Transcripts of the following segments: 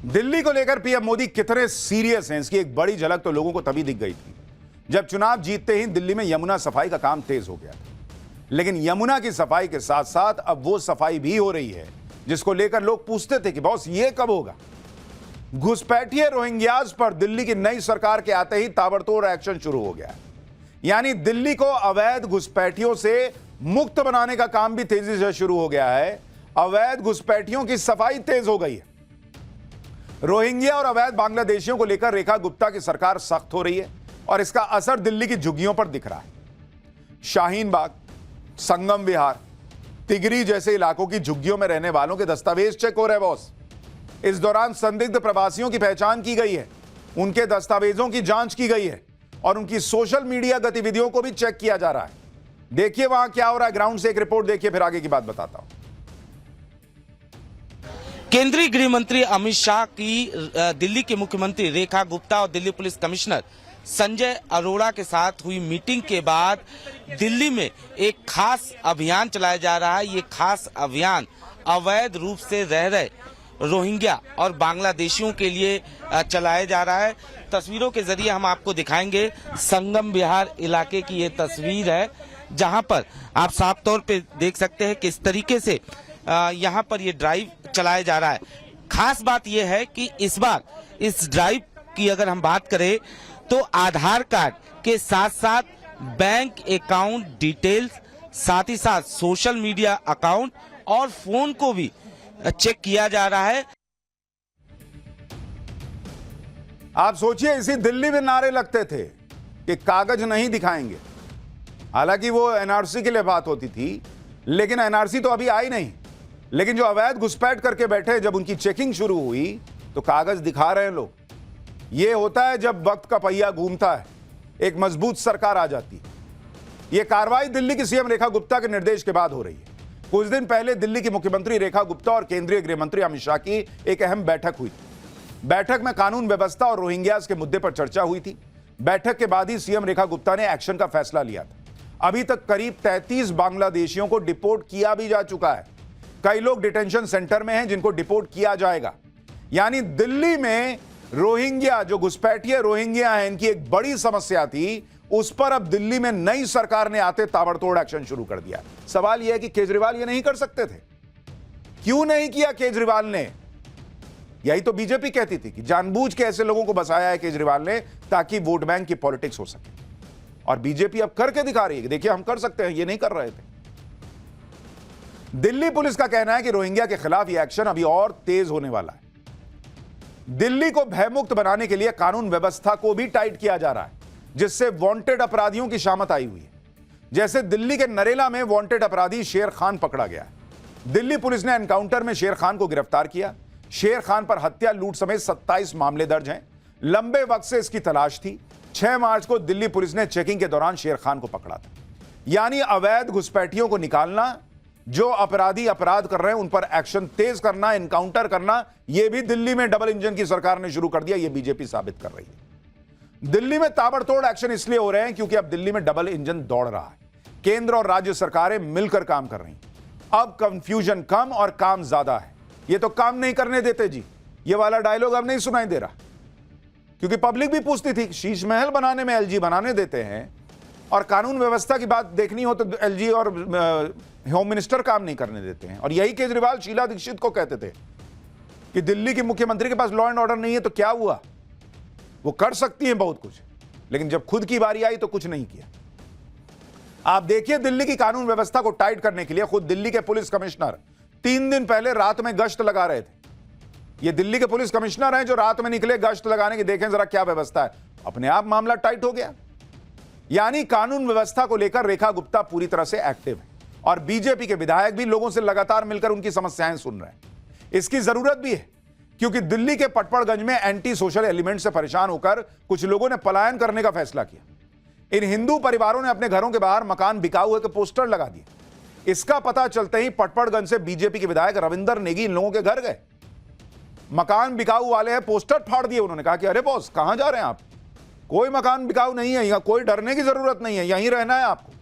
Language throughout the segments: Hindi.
दिल्ली को लेकर पीएम मोदी कितने सीरियस हैं, इसकी एक बड़ी झलक तो लोगों को तभी दिख गई थी जब चुनाव जीतते ही दिल्ली में यमुना सफाई का काम तेज हो गया था। लेकिन यमुना की सफाई के साथ साथ अब वो सफाई भी हो रही है जिसको लेकर लोग पूछते थे कि बॉस ये कब होगा। घुसपैठिए रोहिंग्याज पर दिल्ली की नई सरकार के आते ही ताबड़तोड़ एक्शन शुरू हो गया। यानी दिल्ली को अवैध घुसपैठियों से मुक्त बनाने का काम भी तेजी से शुरू हो गया है। अवैध घुसपैठियों की सफाई तेज हो गई है। रोहिंग्या और अवैध बांग्लादेशियों को लेकर रेखा गुप्ता की सरकार सख्त हो रही है और इसका असर दिल्ली की झुग्गियों पर दिख रहा है। शाहीन बाग, संगम विहार, तिगरी जैसे इलाकों की झुग्गियों में रहने वालों के दस्तावेज चेक हो रहे बॉस। इस दौरान संदिग्ध प्रवासियों की पहचान की गई है, उनके दस्तावेजों की जांच की गई है और उनकी सोशल मीडिया गतिविधियों को भी चेक किया जा रहा है। देखिए वहां क्या हो रहा है, ग्राउंड से एक रिपोर्ट देखिए, फिर आगे की बात बताता हूं। केंद्रीय गृह मंत्री अमित शाह की दिल्ली के मुख्यमंत्री रेखा गुप्ता और दिल्ली पुलिस कमिश्नर संजय अरोड़ा के साथ हुई मीटिंग के बाद दिल्ली में एक खास अभियान चलाया जा रहा है। ये खास अभियान अवैध रूप से रह रहे रोहिंग्या और बांग्लादेशियों के लिए चलाया जा रहा है। तस्वीरों के जरिए हम आपको दिखाएंगे। संगम विहार इलाके की ये तस्वीर है जहां पर आप साफ तौर पे देख सकते हैं किस तरीके से यहाँ पर ये ड्राइव चलाया जा रहा है। खास बात यह है कि इस बार इस ड्राइव की अगर हम बात करें तो आधार कार्ड के साथ साथ बैंक अकाउंट डिटेल्स, साथ ही साथ सोशल मीडिया अकाउंट और फोन को भी चेक किया जा रहा है। आप सोचिए, इसी दिल्ली में नारे लगते थे कि कागज नहीं दिखाएंगे। हालांकि वो एनआरसी के लिए बात होती थी, लेकिन एनआरसी तो अभी आई नहीं। लेकिन जो अवैध घुसपैठ करके बैठे, जब उनकी चेकिंग शुरू हुई तो कागज दिखा रहे हैं लोग। ये होता है जब वक्त का पहिया घूमता है, एक मजबूत सरकार आ जाती है। यह कार्रवाई दिल्ली की सीएम रेखा गुप्ता के निर्देश के बाद हो रही है। कुछ दिन पहले दिल्ली की मुख्यमंत्री रेखा गुप्ता और केंद्रीय गृह मंत्री अमित शाह की एक अहम बैठक हुई थी। बैठक में कानून व्यवस्था और रोहिंग्यास के मुद्दे पर चर्चा हुई थी। बैठक के बाद ही सीएम रेखा गुप्ता ने एक्शन का फैसला लिया था। अभी तक करीब 33 बांग्लादेशियों को डिपोर्ट किया भी जा चुका है। कई लोग डिटेंशन सेंटर में हैं जिनको डिपोर्ट किया जाएगा। यानी दिल्ली में रोहिंग्या, जो घुसपैठिए रोहिंग्या हैं, इनकी एक बड़ी समस्या थी, उस पर अब दिल्ली में नई सरकार ने आते ताबड़तोड़ एक्शन शुरू कर दिया। सवाल यह है कि केजरीवाल ये नहीं कर सकते थे, क्यों नहीं किया केजरीवाल ने? यही तो बीजेपी कहती थी कि जानबूझ के ऐसे लोगों को बसाया है केजरीवाल ने ताकि वोट बैंक की पॉलिटिक्स हो सके। और बीजेपी अब करके दिखा रही है कि देखिए हम कर सकते हैं, ये नहीं कर रहे थे। दिल्ली पुलिस का कहना है कि रोहिंग्या के खिलाफ यह एक्शन अभी और तेज होने वाला है। दिल्ली को भयमुक्त बनाने के लिए कानून व्यवस्था को भी टाइट किया जा रहा है, जिससे वांटेड अपराधियों की शामत आई हुई है। जैसे दिल्ली के नरेला में वांटेड अपराधी शेर खान पकड़ा गया। दिल्ली पुलिस ने एनकाउंटर में शेर खान को गिरफ्तार किया। शेर खान पर हत्या, लूट समेत 27 मामले दर्ज हैं। लंबे वक्त से इसकी तलाश थी। 6 मार्च को दिल्ली पुलिस ने चेकिंग के दौरान शेर खान को पकड़ा था। यानी अवैध घुसपैठियों को निकालना, जो अपराधी अपराध कर रहे हैं उन पर एक्शन तेज करना, एनकाउंटर करना, यह भी दिल्ली में डबल इंजन की सरकार ने शुरू कर दिया। यह बीजेपी साबित कर रही है। दिल्ली में ताबड़तोड़ एक्शन इसलिए हो रहे हैं क्योंकि अब दिल्ली में डबल इंजन दौड़ रहा है। केंद्र और राज्य सरकारें मिलकर काम कर रही हैं। अब कंफ्यूजन कम और काम ज्यादा है। ये तो काम नहीं करने देते जी, ये वाला डायलॉग अब नहीं सुनाई दे रहा, क्योंकि पब्लिक भी पूछती थी शीश महल बनाने में एलजी बनाने देते हैं और कानून व्यवस्था की बात देखनी हो तो एलजी और होम मिनिस्टर काम नहीं करने देते हैं। और यही केजरीवाल शीला दीक्षित को कहते थे कि दिल्ली की मुख्यमंत्री के पास लॉ एंड ऑर्डर नहीं है तो क्या हुआ, वो कर सकती हैं बहुत कुछ, लेकिन जब खुद की बारी आई तो कुछ नहीं किया। आप देखिए, दिल्ली की कानून व्यवस्था को टाइट करने के लिए खुद दिल्ली के पुलिस कमिश्नर 3 दिन पहले रात में गश्त लगा रहे थे। ये दिल्ली के पुलिस कमिश्नर हैं जो रात में निकले गश्त लगाने की, देखें जरा क्या व्यवस्था है। अपने आप मामला टाइट हो गया। यानी कानून व्यवस्था को लेकर रेखा गुप्ता पूरी तरह से एक्टिव है और बीजेपी के विधायक भी लोगों से लगातार मिलकर उनकी समस्याएं सुन रहे हैं। इसकी जरूरत भी है क्योंकि दिल्ली के पटपड़गंज में एंटी सोशल एलिमेंट से परेशान होकर कुछ लोगों ने पलायन करने का फैसला किया। इन हिंदू परिवारों ने अपने घरों के बाहर मकान बिकाऊ है के पोस्टर लगा दिए। इसका पता चलते ही पटपड़गंज से बीजेपी के विधायक रविंदर नेगी इन लोगों के घर गए। मकान बिकाऊ वाले हैं, पोस्टर फाड़ दिए। उन्होंने कहा कि अरे बॉस, कहां जा रहे हैं आप? कोई मकान बिकाऊ नहीं है, यहां कोई डरने की जरूरत नहीं है, यहीं रहना है आपको।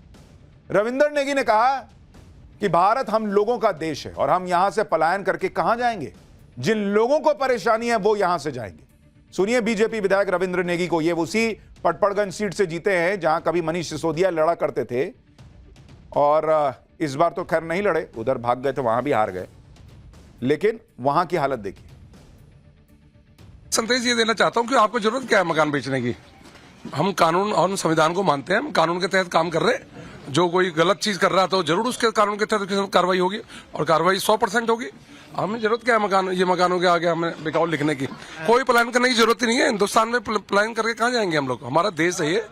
रविंदर नेगी ने कहा कि भारत हम लोगों का देश है और हम यहां से पलायन करके कहां जाएंगे। जिन लोगों को परेशानी है वो यहां से जाएंगे। सुनिए बीजेपी विधायक रविंद्र नेगी को। ये उसी पटपड़गंज सीट से जीते हैं जहां कभी मनीष सिसोदिया लड़ा करते थे, और इस बार तो खैर नहीं लड़े, उधर भाग गए थे, वहां भी हार गए। लेकिन वहां की हालत देखिए। संदेश ये देना चाहता हूं कि आपको जरूरत क्या है मकान बेचने की। हम कानून और संविधान को मानते हैं, हम कानून के तहत काम कर रहे हैं। जो कोई गलत चीज कर रहा है तो जरूर उसके कानून के तहत कार्रवाई होगी, और कार्रवाई 100% होगी। हमें जरूरत क्या है ये मकानों के आगे हमें बिकाऊ लिखने की। कोई प्लान करने की जरूरत ही नहीं है। हिंदुस्तान में प्लान करके कहाँ जाएंगे हम लोग? हमारा देश है ये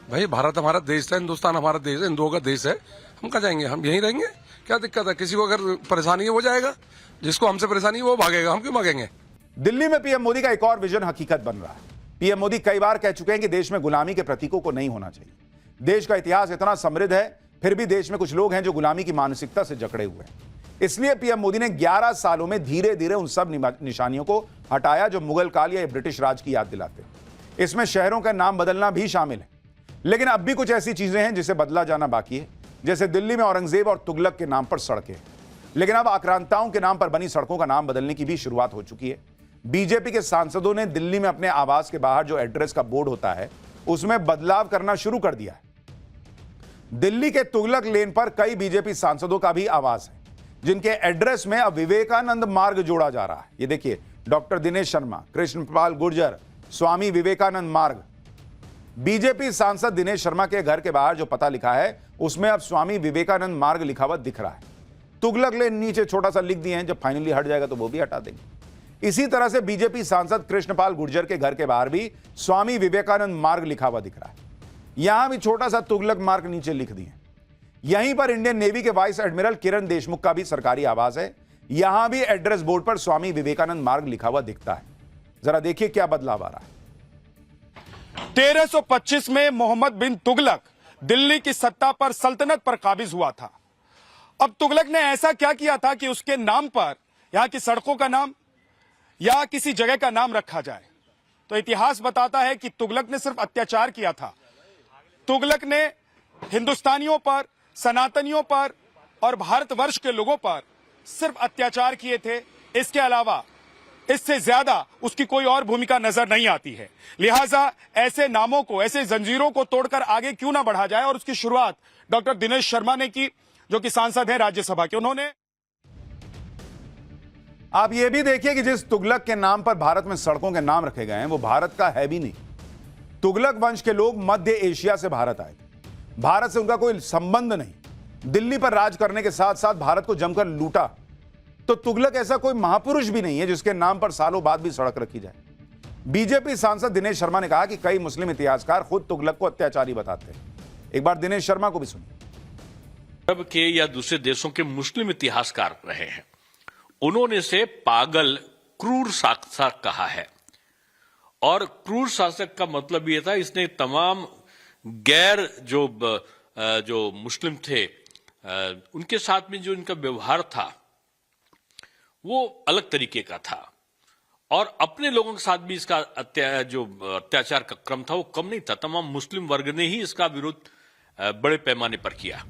भाई, भारत हमारा देश है, हिंदुस्तान हमारा देश है, हिंदुओं का देश है। हम कहाँ जाएंगे? हम यहीं रहेंगे। क्या दिक्कत है? किसी को अगर परेशानी है वो जाएगा, जिसको हमसे परेशानी है वो भागेगा। हम क्यों भागेंगे? दिल्ली में पीएम मोदी का एक और विजन हकीकत बन रहा है। पीएम मोदी कई बार कह चुके हैं कि देश में गुलामी के प्रतीकों को नहीं होना चाहिए। देश का इतिहास इतना समृद्ध है, फिर भी देश में कुछ लोग हैं जो गुलामी की मानसिकता से जकड़े हुए हैं। इसलिए पीएम मोदी ने 11 सालों में धीरे धीरे उन सब निशानियों को हटाया जो मुगल काल या ब्रिटिश राज की याद दिलाते। इसमें शहरों का नाम बदलना भी शामिल है। लेकिन अब भी कुछ ऐसी चीजें हैं जिसे बदला जाना बाकी है। जैसे दिल्ली में औरंगजेब और तुगलक के नाम पर सड़कें, लेकिन अब आक्रांताओं के नाम पर बनी सड़कों का नाम बदलने की भी शुरुआत हो चुकी है। बीजेपी के सांसदों ने दिल्ली में अपने आवास के बाहर जो एड्रेस का बोर्ड होता है उसमें बदलाव करना शुरू कर दिया है। दिल्ली के तुगलक लेन पर कई बीजेपी सांसदों का भी आवास है, जिनके एड्रेस में अब विवेकानंद मार्ग जोड़ा जा रहा है। ये देखिए, डॉक्टर दिनेश शर्मा, कृष्णपाल गुर्जर, स्वामी विवेकानंद मार्ग। बीजेपी सांसद दिनेश शर्मा के घर के बाहर जो पता लिखा है उसमें अब स्वामी विवेकानंद मार्ग लिखा हुआ दिख रहा है। तुगलक लेन नीचे छोटा सा लिख दिए हैं, जब फाइनली हट जाएगा तो वो भी हटा देंगे। इसी तरह से बीजेपी सांसद कृष्णपाल गुर्जर के घर के बाहर भी स्वामी विवेकानंद मार्ग लिखा हुआ दिख रहा है। यहां भी छोटा सा तुगलक मार्ग नीचे लिख दिए। यहीं पर इंडियन नेवी के वाइस एडमिरल किरण देशमुख का भी सरकारी आवास है। यहां भी एड्रेस बोर्ड पर स्वामी विवेकानंद मार्ग लिखा हुआ दिखता है। जरा देखिए क्या बदलाव आ रहा है। 1325 में मोहम्मद बिन तुगलक दिल्ली की सत्ता पर सल्तनत पर काबिज हुआ था। अब तुगलक ने ऐसा क्या किया था कि उसके नाम पर यहां की सड़कों का नाम या किसी जगह का नाम रखा जाए? तो इतिहास बताता है कि तुगलक ने सिर्फ अत्याचार किया था। तुगलक ने हिंदुस्तानियों पर, सनातनियों पर और भारतवर्ष के लोगों पर सिर्फ अत्याचार किए थे। इसके अलावा इससे ज्यादा उसकी कोई और भूमिका नजर नहीं आती है। लिहाजा ऐसे नामों को, ऐसे जंजीरों को तोड़कर आगे क्यों ना बढ़ा जाए, और उसकी शुरुआत डॉक्टर दिनेश शर्मा ने की, जो कि सांसद हैं राज्यसभा के। उन्होंने आप यह भी देखिए कि जिस तुगलक के नाम पर भारत में सड़कों के नाम रखे गए हैं वो भारत का है भी नहीं। तुगलक वंश के लोग मध्य एशिया से भारत आए थे। भारत से उनका कोई संबंध नहीं। दिल्ली पर राज करने के साथ साथ भारत को जमकर लूटा। तो तुगलक ऐसा कोई महापुरुष भी नहीं है जिसके नाम पर सालों बाद भी सड़क रखी जाए। बीजेपी सांसद दिनेश शर्मा ने कहा कि कई मुस्लिम इतिहासकार खुद तुगलक को अत्याचारी बताते हैं। एक बार दिनेश शर्मा को भी सुनिए। अरब के या दूसरे देशों के मुस्लिम इतिहासकार रहे हैं, उन्होंने इसे पागल, क्रूर शासक कहा है। और क्रूर शासक का मतलब यह था इसने तमाम गैर जो मुस्लिम थे उनके साथ में जो इनका व्यवहार था वो अलग तरीके का था, और अपने लोगों के साथ भी इसका अत्याचार का क्रम था वो कम नहीं था। तमाम मुस्लिम वर्ग ने ही इसका विरोध बड़े पैमाने पर किया।